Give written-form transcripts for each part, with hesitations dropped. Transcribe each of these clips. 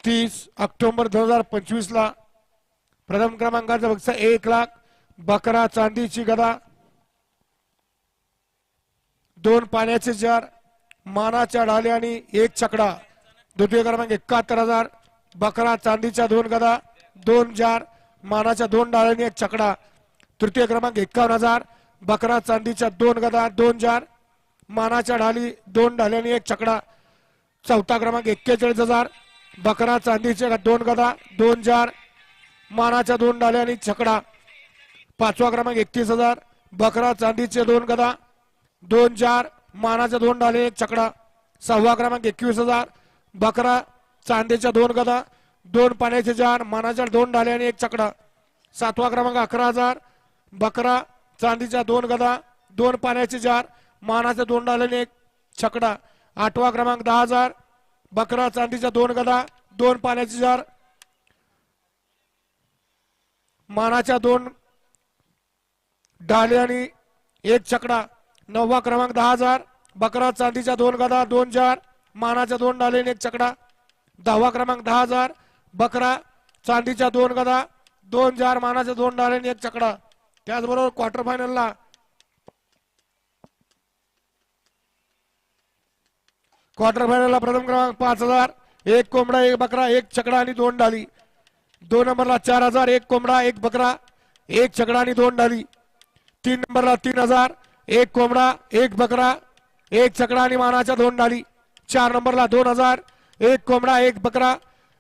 30 October 2025 ला प्रथम क्रमांकाचा बक्षीस 1 लाख, बकरा चांदीची गदा, 2 पाण्याचे जार, मानाच्या ढाली आणि 1 छकडा. द्वितीय क्रमांक 71,000, बकरा चांदीच्या 2 गदा, 2 जार, मानाच्या 2 ढाली आणि 1 छकडा. तृतीय क्रमांक 51,000, बकरा चांदीच्या 2 गदा, 2 जार, मानाच्या ढाली 2 ढाली आणि 1 छकडा. चौथा क्रमांक 41,000, बकरा चांदीच्या 2 गदा, 2 जार, मानाच्या 2 ढाली आणि छकडा. पाचवा क्रमांक 31,000, बकरा चांदीचे 2 गदा, 2 जार, मानाच्या 2 ढाली 1 छकडा. सहावा क्रमांक 21,000, बकरा चांदीच्या 2 गदा, 2 पाण्याचे जार, मानाच्या 2 ढाली आणि 1 छकडा. सातवा क्रमांक 11,000, बकरा चांदीच्या 2 गदा, 2 पाण्याचे जार, मानाच्या 2 ढाली आणि 1 छकडा. आठवा क्रमांक 10,000, बकरा चांदीच्या 2 गदा, 2 पाण्याचे जार, मानाच्या 2 ढाली आणि 1 छकडा. नववा क्रमांक 10,000, बकरा चांदीच्या 2 गदा, 2 जार, मानाच्या 2 ढाली आणि 1 छकडा. दहावा क्रमांक 10,000, बकरा चांदीच्या 2 गदा, 2 जार, मानाच्या 2 ढाली आणि 1 छकडा. त्याचबरोबर क्वार्टर फायनलला प्रथम क्रमांक 5,000, 1 कोंबडा, 1 बकरा, 1 छकडा आणि 2 ढाली. 2 नंबरला 4,000, 1 कोंबडा, 1 बकरा, 1 छकडा आणि 2 ढाली. 3 नंबरला 3,000, 1 कोंबडा, 1 बकरा, 1 छकडा आणि मानाच्या 2 ढाली. 4 नंबरला 2,000, 1 कोंबडा, 1 बकरा,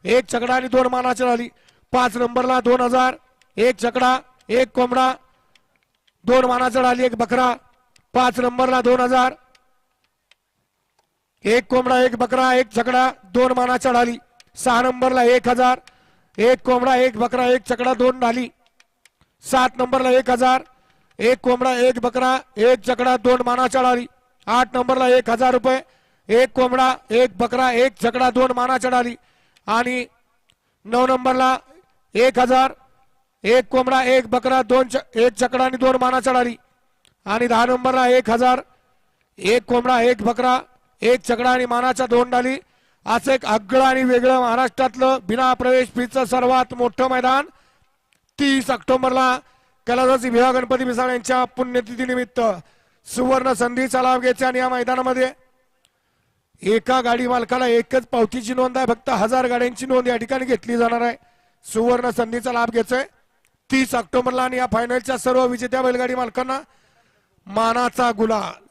1 छकडा आणि 2 मानाच्या ढाली. 5 नंबरला 2,000, 1 छकडा, 1 कोंबडा, 2 मानाच्या ढाली, 1 बकरा. 5 नंबरला 2,000, 1 कोंबडा, 1 बकरा, 1 छकडा, 2 मानाच्या ढाली. 6 नंबरला 1,000, 1 कोंबडा, 1 बकरा, 1 छकडा, 2 ढाली. 7 नंबरला 1,000, 1 कोंबडा, 1 बकरा, 1 छकडा, 2 मानाच्या ढाली. 8 नंबरला 1,000 रुपये, 1 कोंबडा, 1 बकरा, 1 छकडा, 2 मानाच्या ढाली. आणि 9 नंबरला 1,000, 1 कोंबडा, 1 बकरा, 1 छकडा आणि 2 मानाच्या ढाली. आणि 10 नंबरला 1,000, 1 कोंबडा, 1 बकरा, 1 छकडा आणि मानाच्या 2 ढाली. असं एक आगळं आणि वेगळं महाराष्ट्रातलं बिना प्रवेश फीचं सर्वात मोठं मैदान 30 ऑक्टोबरला कैलासवासी भिवा गणपती मिसाळ यांच्या पुण्यतिथी निमित्त सुवर्ण संधीचा लाभ घ्यायचा. आणि या मैदानामध्ये एका गाडी मालकाला एकच पावतीची नोंद आहे. फक्त 1000 गाड्यांची नोंद या ठिकाणी घेतली जाणार आहे. सुवर्ण संधीचा लाभ घ्यायचा आहे 30 ऑक्टोबरला. आणि या फायनलच्या सर्व विजेत्या बैलगाडी मालकांना मानाचा गुलाल.